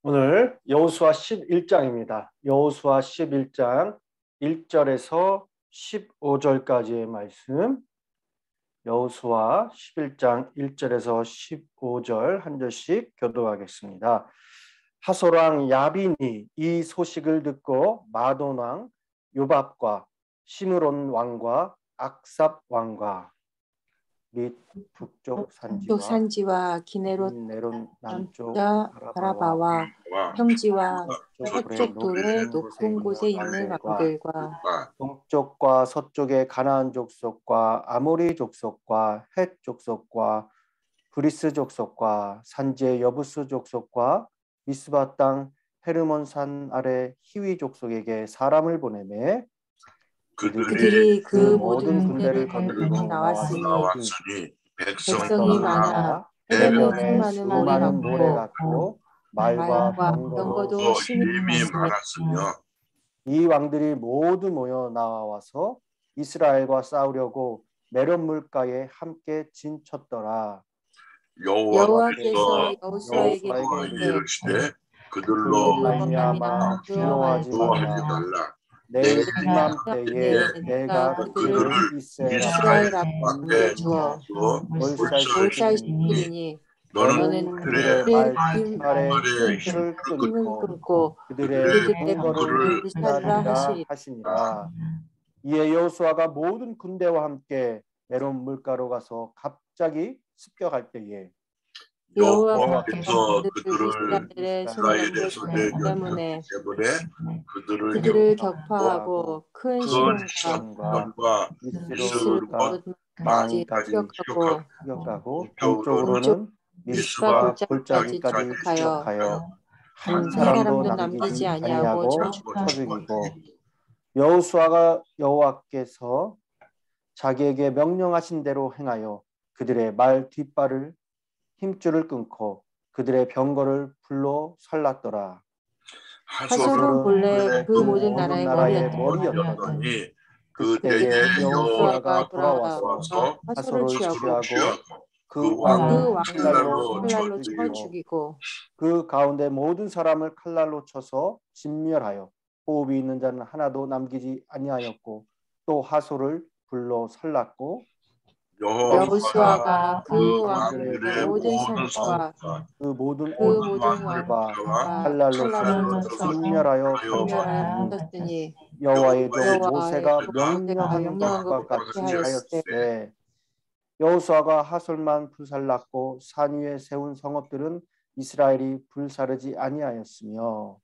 오늘 여호수아 11장입니다. 여호수아 11장 1절에서 15절까지의 말씀, 여호수아 11장 1절에서 15절 한 절씩 교독하겠습니다. 하솔왕 야빈이 이 소식을 듣고 마돈 왕 요밥과 시므론 왕과 악삽 왕과 및 북쪽 산지와 기네롯 남쪽 아라바와 평지와 서쪽 돌의 높은 곳에 있는 왕들과 동쪽과 서쪽의 가나안 족속과 아모리 족속과 헷 족속과 브리스 족속과 산지의 여부스 족속과 미스바 땅 헤르몬 산 아래 히위 족속에게 사람을 보내매 그들이 그 모든 군대를 거느리고 나왔으니 백성이 많아 해변에 수많은 수많은 모래 모래 같고 말과 병거도 심히 많았으며 이 왕들이 모두 모여 나와서 이스라엘과 싸우려고 메론 물가에 함께 진쳤더라. 여호와께서 여호수아에게 이르시되 그들로 말미암아 두려워하지 말라. 내일 이맘때에 내가 그들을 이스라엘 앞에 주어 몰살시키리니 너는 그들의 말에 힘줄을 끊고 그들의 병거를 불살라 하시니라. 이에 여호수아가 모든 군대와 함께 메론 물가로 가서 갑자기 습격할 때에 여호와께서 그들을 이스라엘의 손에 때문에 그들을 격파하고 큰 시련과 미스롯까지 격하고 동쪽으로는 미스바 골짜기까지 추격하여 한 사람도 남기지 아니하고 쳐 죽이고 여호수아가 여호와께서 자기에게 명령하신 대로 행하여 그들의 말 뒷발을 힘줄을 끊고 그들의 병거를 불로 살랐더라. 하솔은 본래 그 모든 나라의 머리였더니 그때에 여호수아가 돌아와서 하솔을 취하고 그 왕을 칼날로 쳐 죽이고 그 가운데 모든 사람을 칼날로 쳐서 진멸하여 호흡이 있는 자는 하나도 남기지 아니하였고 또 하솔을 불로 살랐고 여호수아가 그 왕들의 모든 성과 그 모든 왕들과 칼날로 쳐서 진멸하여 버렸으니 여호와의 종 모세가 명령한 것과 같이 하였으되 여호수아가 하솔만 불살랐고 산 위에 세운 성읍들은 이스라엘이 불사르지 아니하였으며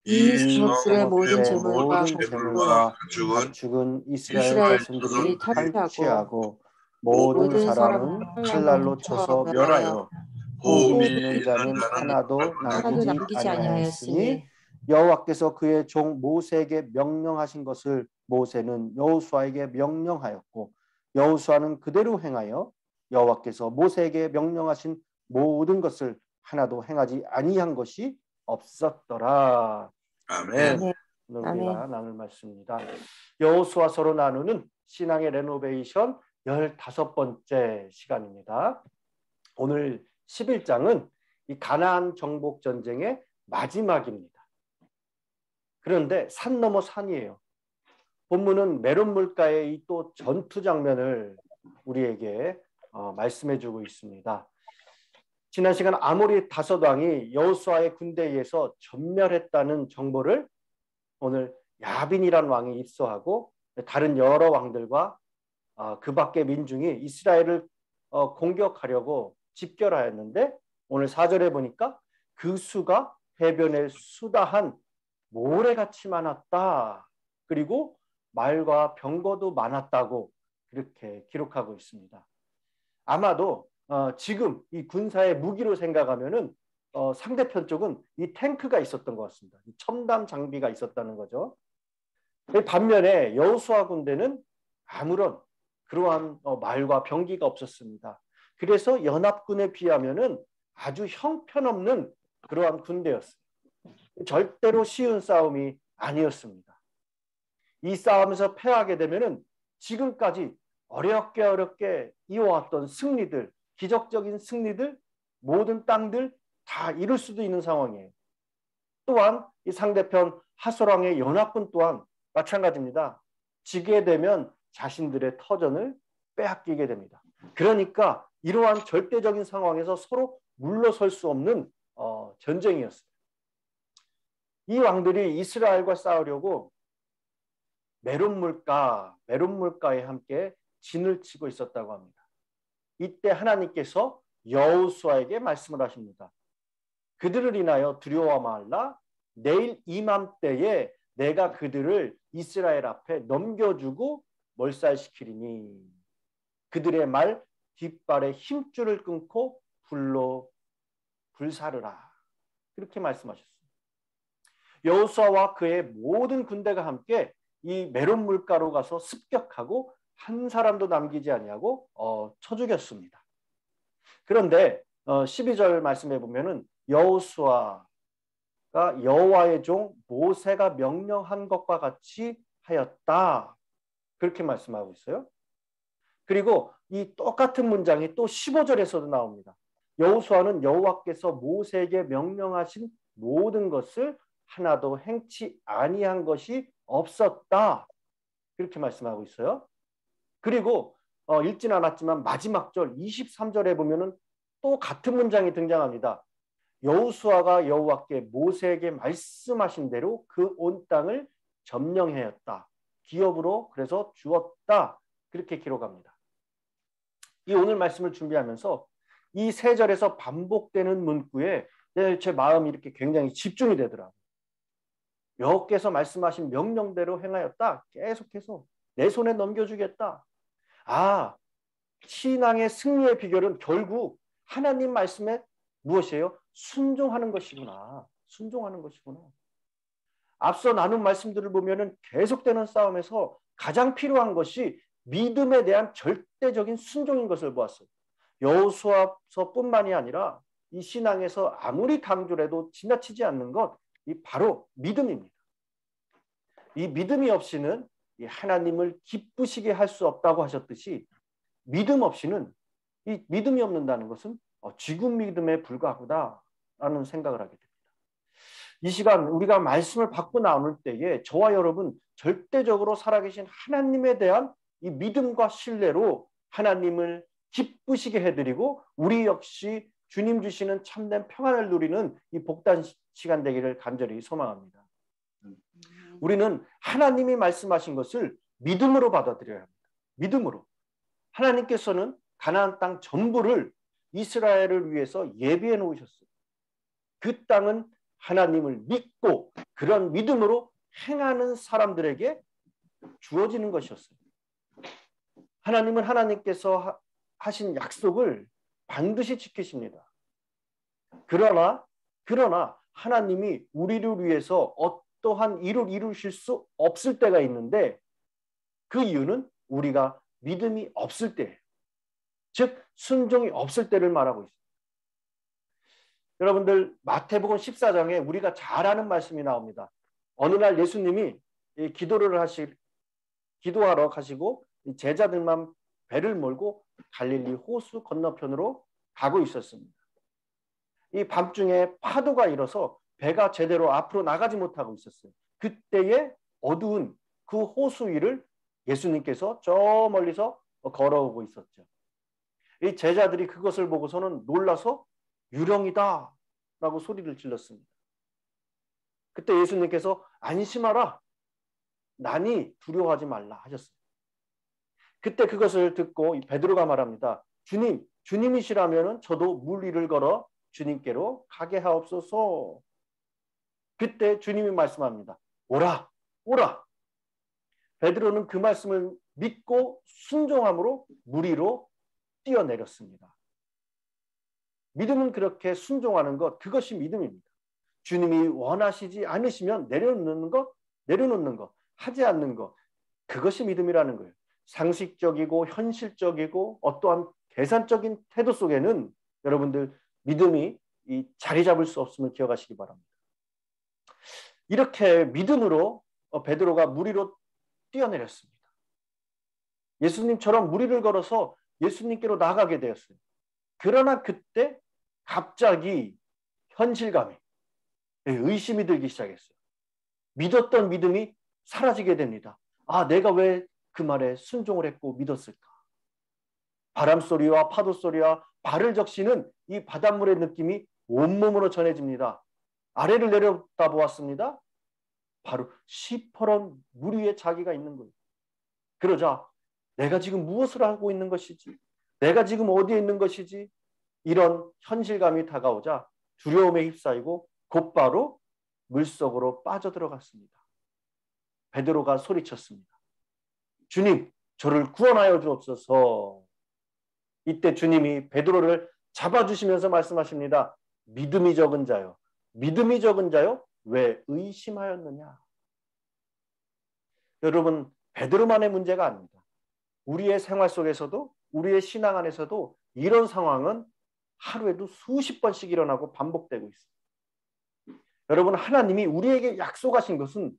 이 성읍들의 모든 재물과 재물과 가축은 이스라엘 자손들이 탈취하고 모든 사람은 칼날로 쳐서 멸하여 호흡이 있는 자는 하나도 남기지 아니하였으니 여호와께서 그의 종 모세에게 명령하신 것을 모세는 여호수아에게 명령하였고 여호수아는 그대로 행하여 여호와께서 모세에게 명령하신 모든 것을 하나도 행하지 아니한 것이 없었더라. 아멘. 오늘 우리가 나눌 말씀입니다. 여호수아서로 나누는 신앙의 레노베이션 15번째 시간입니다. 오늘 11장은 이 가나안 정복 전쟁의 마지막입니다. 그런데 산 넘어 산이에요. 본문은 메론 물가의 이 또 전투 장면을 우리에게 말씀해주고 있습니다. 지난 시간 아모리 다섯 왕이 여호수아의 군대에 의해서 전멸했다는 정보를 오늘 야빈이라는 왕이 입수하고 다른 여러 왕들과 그 밖의 민중이 이스라엘을 공격하려고 집결하였는데 오늘 4절에 보니까 그 수가 해변에 수다한 모래같이 많았다. 그리고 말과 병거도 많았다고 이렇게 기록하고 있습니다. 아마도 지금 이 군사의 무기로 생각하면은 상대편 쪽은 이 탱크가 있었던 것 같습니다. 이 첨단 장비가 있었다는 거죠. 반면에 여호수아 군대는 아무런 그러한 말과 병기가 없었습니다. 그래서 연합군에 비하면은 아주 형편없는 그러한 군대였습니다. 절대로 쉬운 싸움이 아니었습니다. 이 싸움에서 패하게 되면은 지금까지 어렵게 이어왔던 승리들, 기적적인 승리들, 모든 땅들 다 이룰 수도 있는 상황이에요. 또한 이 상대편 하솔왕의 연합군 또한 마찬가지입니다. 지게 되면 자신들의 터전을 빼앗기게 됩니다. 그러니까 이러한 절대적인 상황에서 서로 물러설 수 없는 전쟁이었어요. 이 왕들이 이스라엘과 싸우려고 메론물가에 함께 진을 치고 있었다고 합니다. 이때 하나님께서 여호수아에게 말씀을 하십니다. 그들을 인하여 두려워 말라. 내일 이맘때에 내가 그들을 이스라엘 앞에 넘겨주고 몰살시키리니 그들의 말 뒷발에 힘줄을 끊고 불로 불사르라. 그렇게 말씀하셨습니다. 여호수아와 그의 모든 군대가 함께 이 메론 물가로 가서 습격하고 한 사람도 남기지 아니하고 쳐 죽였습니다. 그런데 12절 말씀해 보면은 여호수아가 여호와의 종 모세가 명령한 것과 같이 하였다. 그렇게 말씀하고 있어요. 그리고 이 똑같은 문장이 또 15절에서도 나옵니다. 여호수아는 여호와께서 모세에게 명령하신 모든 것을 하나도 행치 아니한 것이 없었다. 그렇게 말씀하고 있어요. 그리고 읽진 않았지만 마지막 절 23절에 보면은 또 같은 문장이 등장합니다. 여호수아가 여호와께 모세에게 말씀하신 대로 그 온 땅을 점령하였다. 기업으로 그래서 주었다. 그렇게 기록합니다. 이 오늘 말씀을 준비하면서 이 세 절에서 반복되는 문구에 제 마음이 이렇게 굉장히 집중이 되더라고요. 여호께서 말씀하신 명령대로 행하였다. 계속해서 내 손에 넘겨주겠다. 신앙의 승리의 비결은 결국 하나님 말씀에 무엇이에요? 순종하는 것이구나. 순종하는 것이구나. 앞서 나눈 말씀들을 보면은 계속되는 싸움에서 가장 필요한 것이 믿음에 대한 절대적인 순종인 것을 보았어요. 여호수아서뿐만이 아니라 이 신앙에서 아무리 강조를 해도 지나치지 않는 것, 이 바로 믿음입니다. 이 믿음이 없이는 이 하나님을 기쁘시게 할 수 없다고 하셨듯이 믿음 없이는 이 믿음이 없는다는 것은 쥐군 믿음에 불과하구나라는 생각을 하게 됩니다. 이 시간 우리가 말씀을 받고 나눌 때에 저와 여러분 절대적으로 살아계신 하나님에 대한 이 믿음과 신뢰로 하나님을 기쁘시게 해드리고 우리 역시 주님 주시는 참된 평안을 누리는 이 복된 시간 되기를 간절히 소망합니다. 우리는 하나님이 말씀하신 것을 믿음으로 받아들여야 합니다. 믿음으로. 하나님께서는 가나안 땅 전부를 이스라엘을 위해서 예비해 놓으셨어요. 그 땅은 하나님을 믿고 그런 믿음으로 행하는 사람들에게 주어지는 것이었어요. 하나님은 하나님께서 하신 약속을 반드시 지키십니다. 그러나 하나님이 우리를 위해서 어떠한 일을 이루실 수 없을 때가 있는데 그 이유는 우리가 믿음이 없을 때예요. 즉 순종이 없을 때를 말하고 있습니다. 여러분들 마태복음 14장에 우리가 잘 아는 말씀이 나옵니다. 어느 날 예수님이 기도하러 가시고 제자들만 배를 몰고 갈릴리 호수 건너편으로 가고 있었습니다. 이 밤중에 파도가 일어서 배가 제대로 앞으로 나가지 못하고 있었어요. 그때에 어두운 그 호수 위를 예수님께서 저 멀리서 걸어오고 있었죠. 이 제자들이 그것을 보고서는 놀라서 유령이다 라고 소리를 질렀습니다. 그때 예수님께서 안심하라. 나니 두려워하지 말라 하셨어요. 그때 그것을 듣고 베드로가 말합니다. 주님이시라면 저도 물 위를 걸어 주님께로 가게 하옵소서. 그때 주님이 말씀합니다. 오라. 베드로는 그 말씀을 믿고 순종함으로 물 위로 뛰어내렸습니다. 믿음은 그렇게 순종하는 것, 그것이 믿음입니다. 주님이 원하시지 않으시면 내려놓는 것, 하지 않는 것, 그것이 믿음이라는 거예요. 상식적이고 현실적이고 어떠한 계산적인 태도 속에는 여러분들 믿음이 자리 잡을 수 없음을 기억하시기 바랍니다. 이렇게 믿음으로 베드로가 물 위로 뛰어내렸습니다. 예수님처럼 물 위를 걸어서 예수님께로 나가게 되었어요. 그러나 그때 갑자기 현실감이 의심이 들기 시작했어요. 믿었던 믿음이 사라지게 됩니다. 아, 내가 왜 그 말에 순종을 했고 믿었을까? 바람 소리와 파도 소리와 발을 적시는 이 바닷물의 느낌이 온몸으로 전해집니다. 아래를 내려다 보았습니다. 바로 시퍼런 물 위에 자기가 있는 거예요. 그러자 내가 지금 무엇을 하고 있는 것이지? 내가 지금 어디에 있는 것이지? 이런 현실감이 다가오자 두려움에 휩싸이고 곧바로 물속으로 빠져들어갔습니다. 베드로가 소리쳤습니다. 주님, 저를 구원하여 주옵소서. 이때 주님이 베드로를 잡아주시면서 말씀하십니다. 믿음이 적은 자요. 믿음이 적은 자요. 왜 의심하였느냐? 여러분, 베드로만의 문제가 아닙니다. 우리의 생활 속에서도 우리의 신앙 안에서도 이런 상황은 하루에도 수십 번씩 일어나고 반복되고 있습니다. 여러분, 하나님이 우리에게 약속하신 것은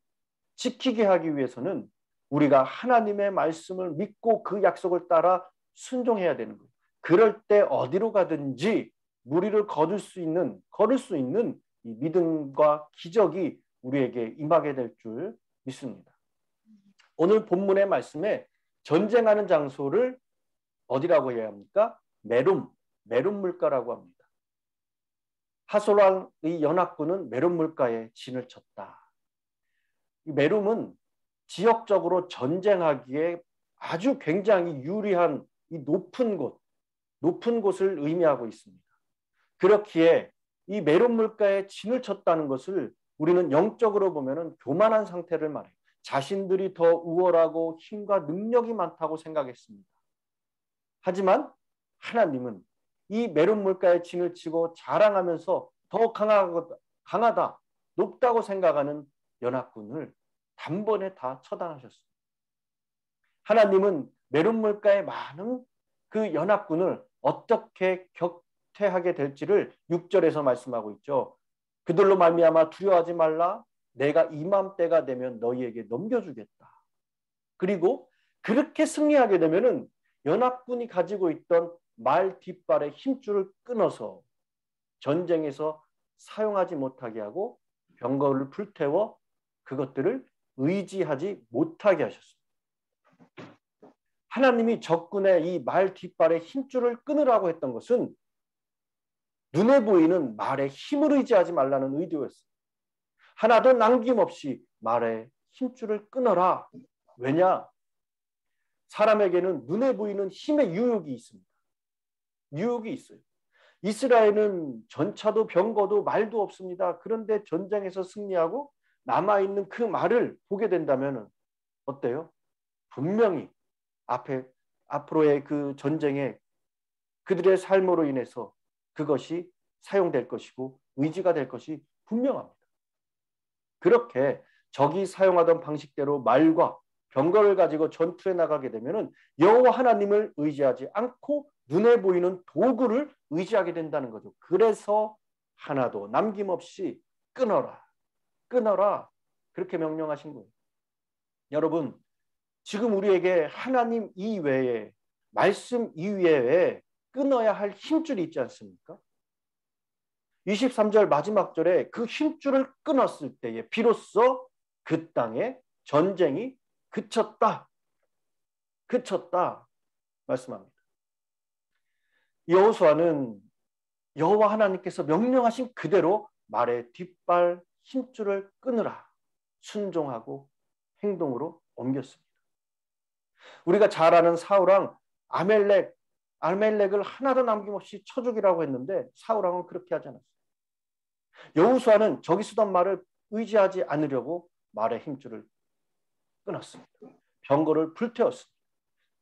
지키게 하기 위해서는 우리가 하나님의 말씀을 믿고 그 약속을 따라 순종해야 되는 거예요. 그럴 때 어디로 가든지 무리를 걸을 수 있는 이 믿음과 기적이 우리에게 임하게 될 줄 믿습니다. 오늘 본문의 말씀에 전쟁하는 장소를 어디라고 해야 합니까? 메룸 물가라고 합니다. 하솔왕의 연합군은 메룸 물가에 진을 쳤다. 이 메룸은 지역적으로 전쟁하기에 아주 굉장히 유리한 이 높은 곳을 의미하고 있습니다. 그렇기에 이 메론 물가에 진을 쳤다는 것을 우리는 영적으로 보면은 교만한 상태를 말해요. 자신들이 더 우월하고 힘과 능력이 많다고 생각했습니다. 하지만 하나님은 이 메론 물가에 진을 치고 자랑하면서 더 강하다, 높다고 생각하는 연합군을 단번에 다 처단하셨습니다. 하나님은 메론 물가의 많은 그 연합군을 어떻게 격퇴하게 될지를 6절에서 말씀하고 있죠. 그들로 말미암아 두려워하지 말라. 내가 이맘때가 되면 너희에게 넘겨주겠다. 그리고 그렇게 승리하게 되면은 연합군이 가지고 있던 말 뒷발의 힘줄을 끊어서 전쟁에서 사용하지 못하게 하고 병거를 불태워 그것들을 의지하지 못하게 하셨습니다. 하나님이 적군의 이 말 뒷발의 힘줄을 끊으라고 했던 것은 눈에 보이는 말의 힘을 의지하지 말라는 의도였습니다. 하나도 남김없이 말의 힘줄을 끊어라. 왜냐? 사람에게는 눈에 보이는 힘의 유혹이 있습니다. 유혹이 있어요. 이스라엘은 전차도 병거도 말도 없습니다. 그런데 전쟁에서 승리하고 남아있는 그 말을 보게 된다면 어때요? 분명히 앞으로의 그 전쟁에 그들의 삶으로 인해서 그것이 사용될 것이고 의지가 될 것이 분명합니다. 그렇게 적이 사용하던 방식대로 말과 병거를 가지고 전투에 나가게 되면 여호와 하나님을 의지하지 않고 눈에 보이는 도구를 의지하게 된다는 거죠. 그래서 하나도 남김없이 끊어라. 그렇게 명령하신 거예요. 여러분, 지금 우리에게 하나님 이외에 말씀 이외에 끊어야 할 힘줄이 있지 않습니까? 23절 마지막 절에 그 힘줄을 끊었을 때에 비로소 그 땅에 전쟁이 그쳤다 말씀합니다. 여호수아는 여호와 하나님께서 명령하신 그대로 말의 뒷발 힘줄을 끊으라 순종하고 행동으로 옮겼습니다. 우리가 잘 아는 사울왕 아멜렉을 하나도 남김없이 쳐 죽이라고 했는데 사울왕은 그렇게 하지 않았어요. 여호수아는 저기 쓰던 말을 의지하지 않으려고 말의 힘줄을 끊었습니다. 병거를 불태웠습니다.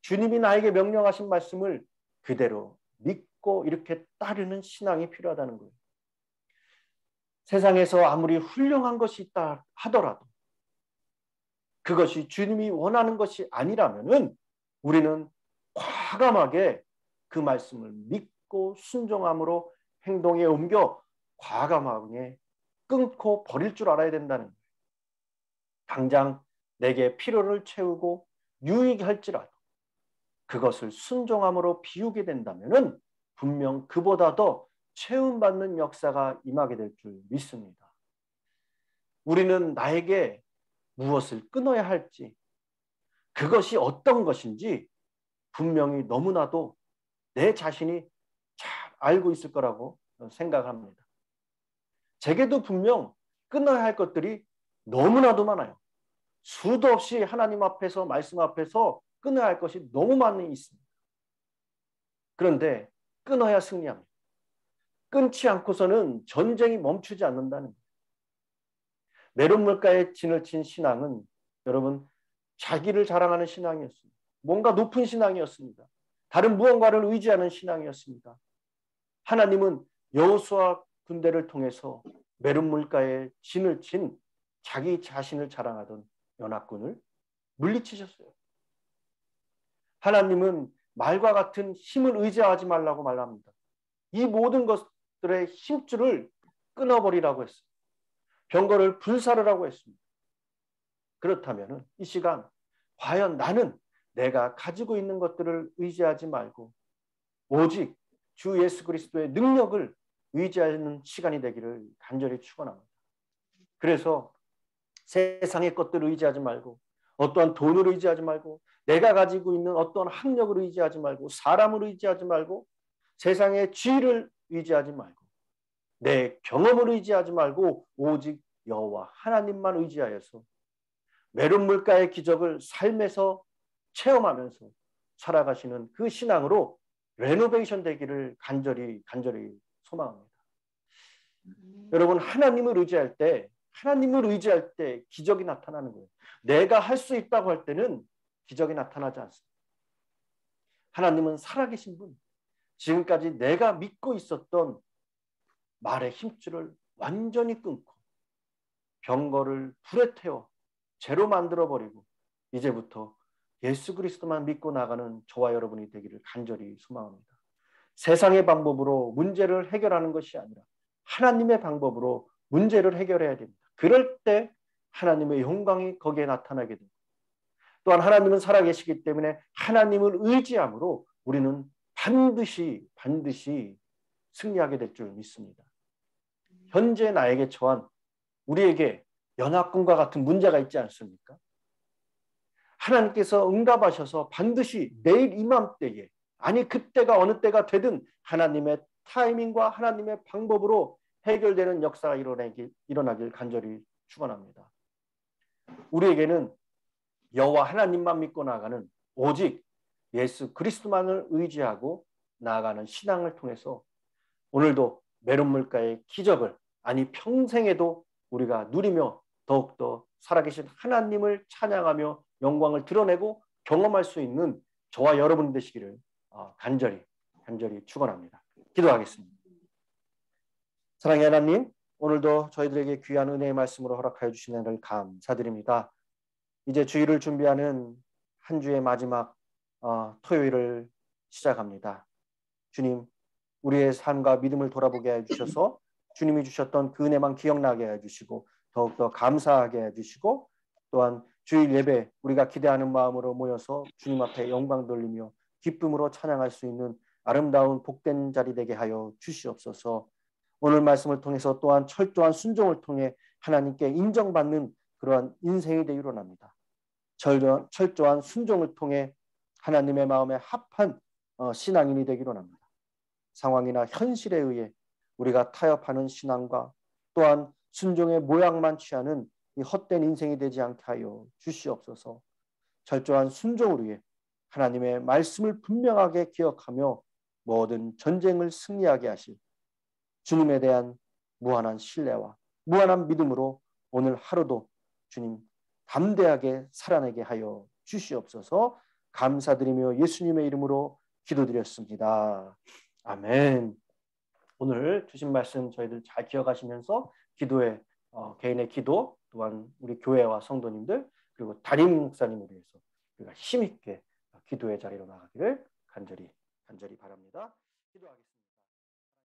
주님이 나에게 명령하신 말씀을 그대로 믿고 이렇게 따르는 신앙이 필요하다는 거예요. 세상에서 아무리 훌륭한 것이 있다 하더라도 그것이 주님이 원하는 것이 아니라면은 우리는 과감하게 그 말씀을 믿고 순종함으로 행동에 옮겨 과감하게 끊고 버릴 줄 알아야 된다는 거예요. 당장 내게 필요를 채우고 유익할지라도 그것을 순종함으로 비우게 된다면은 분명 그보다 더 채움받는 역사가 임하게 될 줄 믿습니다. 우리는 나에게 무엇을 끊어야 할지, 그것이 어떤 것인지 분명히 너무나도 내 자신이 잘 알고 있을 거라고 생각합니다. 제게도 분명 끊어야 할 것들이 너무나도 많아요. 수도 없이 하나님 앞에서, 말씀 앞에서 끊어야 할 것이 너무 많이 있습니다. 그런데 끊어야 승리합니다. 끊지 않고서는 전쟁이 멈추지 않는다는 거예요. 메론물가에 진을 친 신앙은 여러분 자기를 자랑하는 신앙이었습니다. 뭔가 높은 신앙이었습니다. 다른 무언가를 의지하는 신앙이었습니다. 하나님은 여호수아 군대를 통해서 메론물가에 진을 친 자기 자신을 자랑하던 연합군을 물리치셨어요. 하나님은 말과 같은 힘을 의지하지 말라고 말합니다. 이 모든 것들의 힘줄을 끊어버리라고 했습니다. 병거를 불사르라고 했습니다. 그렇다면 이 시간 과연 나는 내가 가지고 있는 것들을 의지하지 말고 오직 주 예수 그리스도의 능력을 의지하는 시간이 되기를 간절히 축원합니다. 그래서 세상의 것들을 의지하지 말고 어떠한 돈을 의지하지 말고 내가 가지고 있는 어떠한 학력을 의지하지 말고 사람을 의지하지 말고 세상의 지위를 의지하지 말고 내 경험을 의지하지 말고 오직 여호와 하나님만 의지하여서 메론물가의 기적을 삶에서 체험하면서 살아가시는 그 신앙으로 레노베이션 되기를 간절히 소망합니다. 여러분 하나님을 의지할 때 기적이 나타나는 거예요. 내가 할 수 있다고 할 때는 기적이 나타나지 않습니다. 하나님은 살아계신 분, 지금까지 내가 믿고 있었던 말의 힘줄을 완전히 끊고 병거를 불에 태워 죄로 만들어버리고 이제부터 예수 그리스도만 믿고 나가는 저와 여러분이 되기를 간절히 소망합니다. 세상의 방법으로 문제를 해결하는 것이 아니라 하나님의 방법으로 문제를 해결해야 됩니다. 그럴 때 하나님의 영광이 거기에 나타나게 됩니다. 또한 하나님은 살아계시기 때문에 하나님을 의지함으로 우리는 반드시 승리하게 될 줄 믿습니다. 현재 나에게 처한 우리에게 연합군과 같은 문제가 있지 않습니까? 하나님께서 응답하셔서 반드시 내일 이맘때에 아니 그때가 어느 때가 되든 하나님의 타이밍과 하나님의 방법으로 해결되는 역사가 일어나길 간절히 축원합니다. 우리에게는 여호와 하나님만 믿고 나아가는 오직 예수 그리스도만을 의지하고 나아가는 신앙을 통해서 오늘도 메론물가의 기적을 아니 평생에도 우리가 누리며 더욱더 살아계신 하나님을 찬양하며 영광을 드러내고 경험할 수 있는 저와 여러분 되시기를 간절히 축원합니다. 기도하겠습니다. 사랑의 하나님, 오늘도 저희들에게 귀한 은혜의 말씀으로 허락하여 주신 은혜를 감사드립니다. 이제 주일을 준비하는 한 주의 마지막 토요일을 시작합니다. 주님, 우리의 삶과 믿음을 돌아보게 해주셔서 주님이 주셨던 그 은혜만 기억나게 해주시고 더욱더 감사하게 해주시고 또한 주일 예배 우리가 기대하는 마음으로 모여서 주님 앞에 영광 돌리며 기쁨으로 찬양할 수 있는 아름다운 복된 자리 되게 하여 주시옵소서. 오늘 말씀을 통해서 또한 철저한 순종을 통해 하나님께 인정받는 그러한 인생이 되기로 합니다. 철저한 순종을 통해 하나님의 마음에 합한 신앙인이 되기로 합니다. 상황이나 현실에 의해 우리가 타협하는 신앙과 또한 순종의 모양만 취하는 이 헛된 인생이 되지 않게 하여 주시옵소서. 철저한 순종을 위해 하나님의 말씀을 분명하게 기억하며 모든 전쟁을 승리하게 하실 주님에 대한 무한한 신뢰와 무한한 믿음으로 오늘 하루도 주님 담대하게 살아내게 하여 주시옵소서. 감사드리며 예수님의 이름으로 기도드렸습니다. 아멘. 오늘 주신 말씀 저희들 잘 기억하시면서 기도에 개인의 기도 또한 우리 교회와 성도님들 그리고 담임 목사님을 위해서 우리가 힘있게 기도의 자리로 나가기를 간절히 바랍니다. 기도하겠습니다.